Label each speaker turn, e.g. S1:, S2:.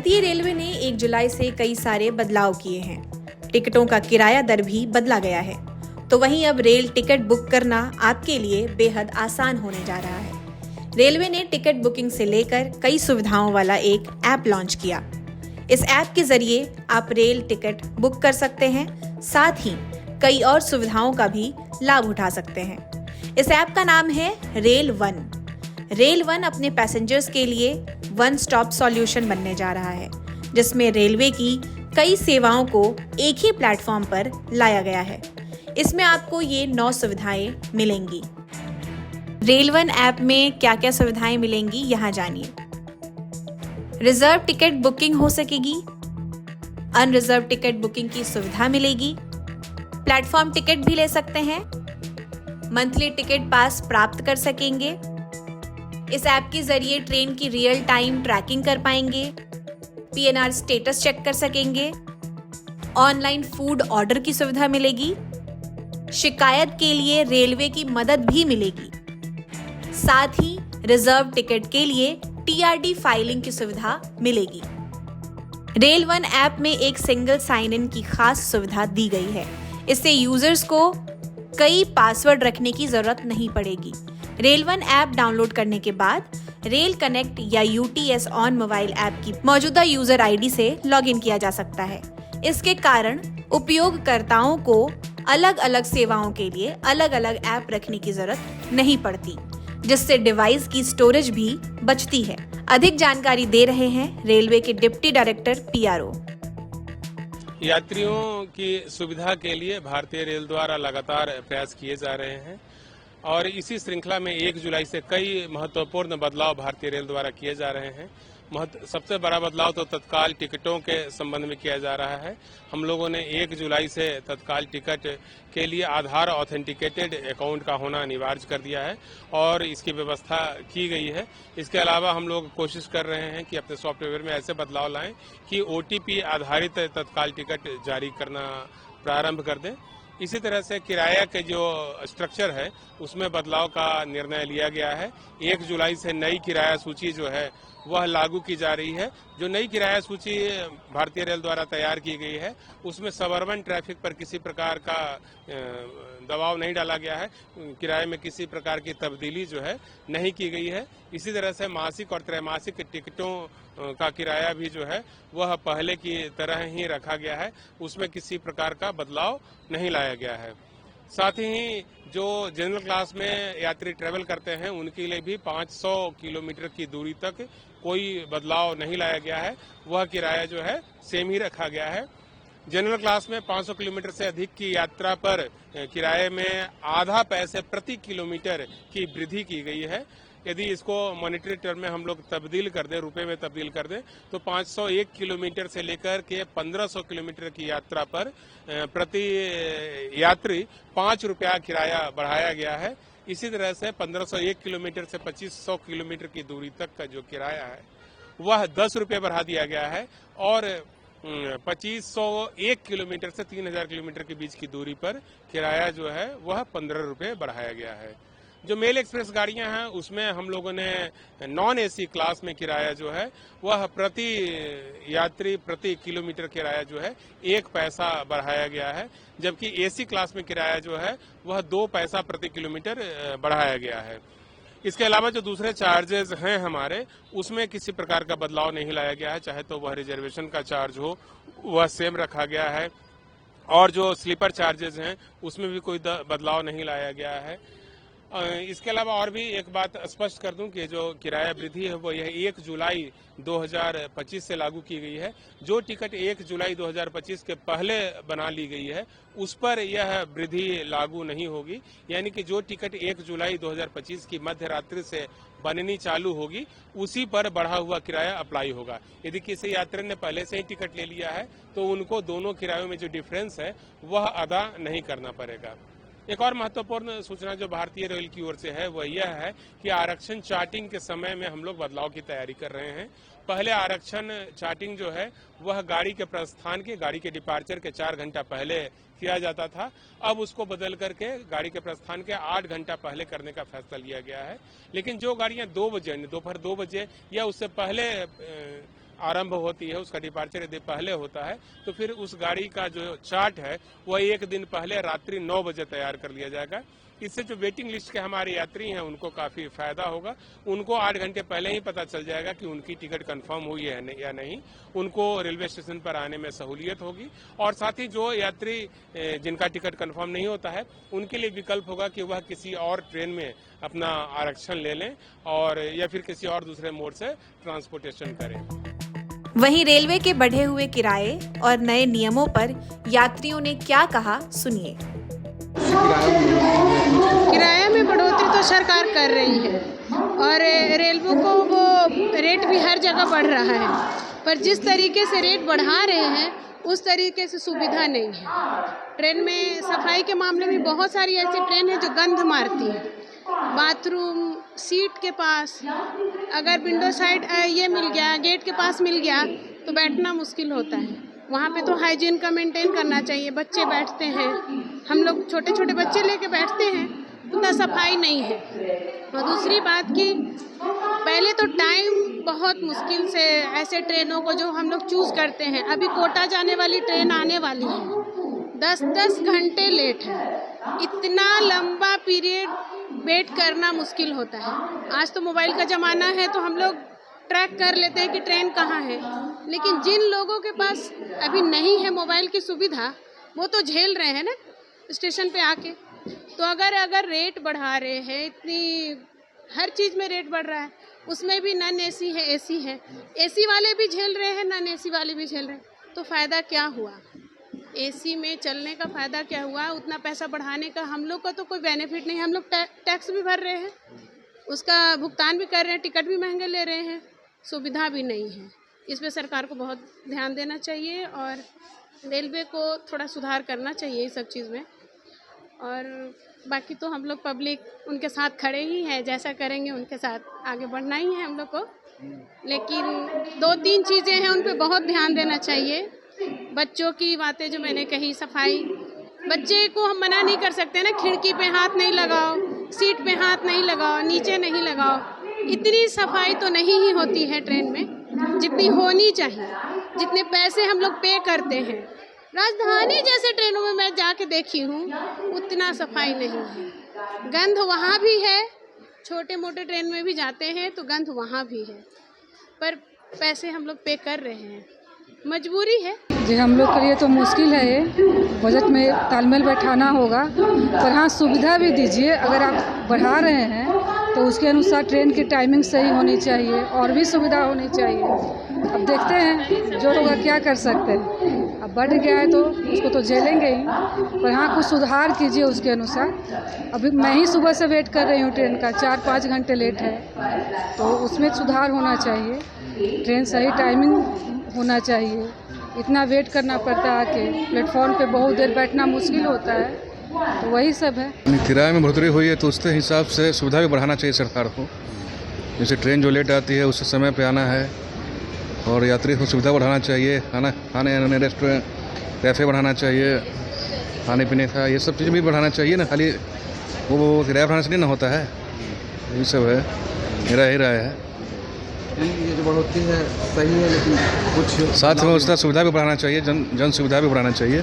S1: भारतीय रेलवे ने 1 जुलाई से कई सारे बदलाव किए हैं। टिकटों का किराया दर भी बदला गया है। तो वहीं अब रेल टिकट बुक करना आपके लिए बेहद आसान होने जा रहा है। रेलवे ने टिकट बुकिंग से लेकर कई सुविधाओं वाला एक ऐप लॉन्च किया। इस ऐप के जरिए आप रेल टिकट बुक कर सकते हैं, साथ ही कई और सुविधाओं का भी लाभ उठा सकते हैं। इस ऐप का नाम है रेल वन। रेल वन अपने पैसेंजर्स के लिए वन स्टॉप सॉल्यूशन बनने जा रहा है, जिसमें रेलवे की कई सेवाओं को एक ही प्लेटफॉर्म पर लाया गया है। इसमें आपको ये 9 सुविधाएं मिलेंगी। रेल वन ऐप में क्या क्या सुविधाएं मिलेंगी, यहाँ जानिए। रिजर्व टिकट बुकिंग हो सकेगी, अनरिजर्व टिकट बुकिंग की सुविधा मिलेगी, प्लेटफॉर्म टिकट भी ले सकते हैं, मंथली टिकट पास प्राप्त कर सकेंगे, इस ऐप के जरिए ट्रेन की रियल टाइम ट्रैकिंग कर पाएंगे, पीएनआर स्टेटस चेक कर सकेंगे, ऑनलाइन फूड ऑर्डर की सुविधा मिलेगी, शिकायत के लिए रेलवे की मदद भी मिलेगी, साथ ही रिजर्व टिकट के लिए टीआरडी फाइलिंग की सुविधा मिलेगी। रेल वन ऐप में एक सिंगल साइन इन की खास सुविधा दी गई है। इससे यूजर्स को कई पासवर्ड रखने की जरूरत नहीं पड़ेगी। रेल वन ऐप डाउनलोड करने के बाद रेल कनेक्ट या यूटीएस ऑन मोबाइल ऐप की मौजूदा यूजर आईडी से लॉगिन किया जा सकता है। इसके कारण उपयोगकर्ताओं को अलग अलग सेवाओं के लिए अलग अलग ऐप रखने की जरूरत नहीं पड़ती, जिससे डिवाइस की स्टोरेज भी बचती है। अधिक जानकारी दे रहे हैं रेलवे के डिप्टी डायरेक्टर पीआरओ।
S2: यात्रियों की सुविधा के लिए भारतीय रेल द्वारा लगातार प्रयास किए जा रहे हैं और इसी श्रृंखला में 1 जुलाई से कई महत्वपूर्ण बदलाव भारतीय रेल द्वारा किए जा रहे हैं। सबसे बड़ा बदलाव तो तत्काल टिकटों के संबंध में किया जा रहा है। हम लोगों ने 1 जुलाई से तत्काल टिकट के लिए आधार ऑथेंटिकेटेड अकाउंट का होना अनिवार्य कर दिया है और इसकी व्यवस्था की गई है। इसके अलावा हम लोग कोशिश कर रहे हैं कि अपने सॉफ्टवेयर में ऐसे बदलाव लाएं कि ओटीपी आधारित तत्काल टिकट जारी करना प्रारंभ कर दें। इसी तरह से किराया के जो स्ट्रक्चर है उसमें बदलाव का निर्णय लिया गया है। 1 जुलाई से नई किराया सूची जो है वह लागू की जा रही है। जो नई किराया सूची भारतीय रेल द्वारा तैयार की गई है उसमें सबअर्बन ट्रैफिक पर किसी प्रकार का दबाव नहीं डाला गया है। किराए में किसी प्रकार की तब्दीली जो है नहीं की गई है। इसी तरह से मासिक और त्रैमासिक टिकटों का किराया भी जो है वह पहले की तरह ही रखा गया है, उसमें किसी प्रकार का बदलाव नहीं लाया गया है। साथ ही जो जनरल क्लास में यात्री ट्रेवल करते हैं उनके लिए भी 500 किलोमीटर की दूरी तक कोई बदलाव नहीं लाया गया है, वह किराया जो है सेम ही रखा गया है। जनरल क्लास में 500 किलोमीटर से अधिक की यात्रा पर किराए में आधा पैसे प्रति किलोमीटर की वृद्धि की गई है। यदि इसको मॉनेटरी टर्म में हम लोग तब्दील कर दें, रुपए में तब्दील कर दें, तो 501 किलोमीटर से लेकर के 1500 किलोमीटर की यात्रा पर प्रति यात्री 5 रुपया किराया बढ़ाया गया है। इसी तरह से 1501 किलोमीटर से 2500 किलोमीटर की दूरी तक का जो किराया है वह 10 रुपये बढ़ा दिया गया है और 2501 किलोमीटर से 3000 किलोमीटर के बीच की दूरी पर किराया जो है वह 15 रुपये बढ़ाया गया है। जो मेल एक्सप्रेस गाड़ियां हैं उसमें हम लोगों ने नॉन एसी क्लास में किराया जो है वह प्रति यात्री प्रति किलोमीटर किराया जो है 1 पैसा बढ़ाया गया है, जबकि एसी क्लास में किराया जो है वह 2 पैसा प्रति किलोमीटर बढ़ाया गया है। इसके अलावा जो दूसरे चार्जेस हैं हमारे उसमें किसी प्रकार का बदलाव नहीं लाया गया है, चाहे तो वह रिजर्वेशन का चार्ज हो वह सेम रखा गया है और जो स्लीपर चार्जेस हैं उसमें भी कोई बदलाव नहीं लाया गया है। इसके अलावा और भी एक बात स्पष्ट कर दूं कि जो किराया वृद्धि है वो यह 1 जुलाई 2025 से लागू की गई है। जो टिकट 1 जुलाई 2025 के पहले बना ली गई है उस पर यह वृद्धि लागू नहीं होगी, यानी कि जो टिकट 1 जुलाई 2025 की मध्य रात्रि से बननी चालू होगी उसी पर बढ़ा हुआ किराया अप्लाई होगा। यदि किसी यात्री ने पहले से ही टिकट ले लिया है तो उनको दोनों किरायों में जो डिफरेंस है वह अदा नहीं करना पड़ेगा। एक और महत्वपूर्ण सूचना जो भारतीय रेल की ओर से है वह यह है कि आरक्षण चार्टिंग के समय में हम लोग बदलाव की तैयारी कर रहे हैं। पहले आरक्षण चार्टिंग जो है वह गाड़ी के प्रस्थान के, गाड़ी के डिपार्चर के 4 घंटा पहले किया जाता था। अब उसको बदल करके गाड़ी के प्रस्थान के 8 घंटा पहले करने का फैसला लिया गया है। लेकिन जो गाड़ियां 2 बजे दोपहर 2 बजे या उससे पहले आरंभ होती है, उसका डिपार्चर यदि पहले होता है तो फिर उस गाड़ी का जो चार्ट है वह एक दिन पहले रात्रि 9 बजे तैयार कर लिया जाएगा। इससे जो वेटिंग लिस्ट के हमारे यात्री हैं उनको काफी फायदा होगा। उनको 8 घंटे पहले ही पता चल जाएगा कि उनकी टिकट कंफर्म हुई है या नहीं। उनको रेलवे स्टेशन पर आने में सहूलियत होगी और साथ ही जो यात्री जिनका टिकट कंफर्म नहीं होता है उनके लिए विकल्प होगा कि वह किसी और ट्रेन में अपना आरक्षण ले लें और या फिर किसी और दूसरे मोड से ट्रांसपोर्टेशन करें।
S1: वहीं रेलवे के बढ़े हुए किराए और नए नियमों पर यात्रियों ने क्या कहा, सुनिए।
S3: किराया में बढ़ोतरी तो सरकार कर रही है और रेलवे को वो रेट भी हर जगह बढ़ रहा है, पर जिस तरीके से रेट बढ़ा रहे हैं उस तरीके से सुविधा नहीं है। ट्रेन में सफाई के मामले में बहुत सारी ऐसी ट्रेन है जो गंध मारती है। बाथरूम सीट के पास अगर विंडो साइड ये मिल गया, गेट के पास मिल गया तो बैठना मुश्किल होता है। वहाँ पे तो हाइजीन का मेंटेन करना चाहिए। बच्चे बैठते हैं, हम लोग छोटे छोटे बच्चे लेके बैठते हैं, उतना सफाई नहीं है। और दूसरी बात कि पहले तो टाइम बहुत मुश्किल से ऐसे ट्रेनों को जो हम लोग चूज़ करते हैं, अभी कोटा जाने वाली ट्रेन आने वाली है, 10-10 घंटे लेट है। इतना लंबा पीरियड वेट करना मुश्किल होता है। आज तो मोबाइल का ज़माना है तो हम लोग ट्रैक कर लेते हैं कि ट्रेन कहाँ है, लेकिन जिन लोगों के पास अभी नहीं है मोबाइल की सुविधा वो तो झेल रहे हैं ना स्टेशन पे आके। तो अगर रेट बढ़ा रहे हैं, इतनी हर चीज़ में रेट बढ़ रहा है, उसमें भी नॉन एसी है, एसी है, एसी वाले भी झेल रहे हैं, नॉन एसी वाले भी झेल रहे हैं, तो फ़ायदा क्या हुआ? एसी में चलने का फ़ायदा क्या हुआ? उतना पैसा बढ़ाने का हम लोग का तो कोई बेनिफिट नहीं। हम लोग टैक्स भी भर रहे हैं, उसका भुगतान भी कर रहे हैं, टिकट भी महंगे ले रहे हैं, सुविधा भी नहीं है। इस पे सरकार को बहुत ध्यान देना चाहिए और रेलवे को थोड़ा सुधार करना चाहिए इस सब चीज़ में। और बाकी तो हम लोग पब्लिक उनके साथ खड़े ही हैं, जैसा करेंगे उनके साथ आगे बढ़ना ही है हम लोग को। लेकिन 2-3 चीज़ें हैं उन पे बहुत ध्यान देना चाहिए। बच्चों की बातें जो मैंने कही, सफाई, बच्चे को हम मना नहीं कर सकते ना, खिड़की पे हाथ नहीं लगाओ, सीट पे हाथ नहीं लगाओ, नीचे नहीं लगाओ। इतनी सफाई तो नहीं ही होती है ट्रेन में जितनी होनी चाहिए, जितने पैसे हम लोग पे करते हैं। राजधानी जैसे ट्रेनों में मैं जाके देखी हूँ, उतना सफाई नहीं है। गंध वहाँ भी है, छोटे मोटे ट्रेन में भी जाते हैं तो गंध वहाँ भी है, पर पैसे हम लोग पे कर रहे हैं, मजबूरी है
S4: जी। हम लोग के लिए तो मुश्किल है, ये बजट में तालमेल बैठाना होगा, पर हाँ सुविधा भी दीजिए। अगर आप बढ़ा रहे हैं तो उसके अनुसार ट्रेन की टाइमिंग सही होनी चाहिए और भी सुविधा होनी चाहिए। अब देखते हैं जो लोग क्या कर सकते हैं। अब बढ़ गया है तो उसको तो झेलेंगे ही, पर हाँ कुछ सुधार कीजिए उसके अनुसार। अभी मैं ही सुबह से वेट कर रही हूँ ट्रेन का, 4-5 घंटे लेट है, तो उसमें सुधार होना चाहिए। ट्रेन सही टाइमिंग होना चाहिए। इतना वेट करना पड़ता है आके प्लेटफॉर्म पे, बहुत देर बैठना मुश्किल होता है, तो वही सब है।
S5: किराए में बढ़ोतरी हुई है तो उसके हिसाब से सुविधा भी बढ़ाना चाहिए सरकार को। जैसे ट्रेन जो लेट आती है उससे समय पे आना है और यात्री को सुविधा बढ़ाना चाहिए। खाने रेस्टोरेंट, कैफ़े बढ़ाना चाहिए, खाने पीने का ये सब चीज़ भी बढ़ाना चाहिए ना। खाली वो किराया बढ़ाने से नहीं ना होता है। यही सब है, मेरा यही राय है।
S6: ये जो बढ़ोतरी है सही है, लेकिन कुछ
S5: साथ में उसका सुविधा भी बढ़ाना चाहिए, जन सुविधा भी बढ़ाना चाहिए।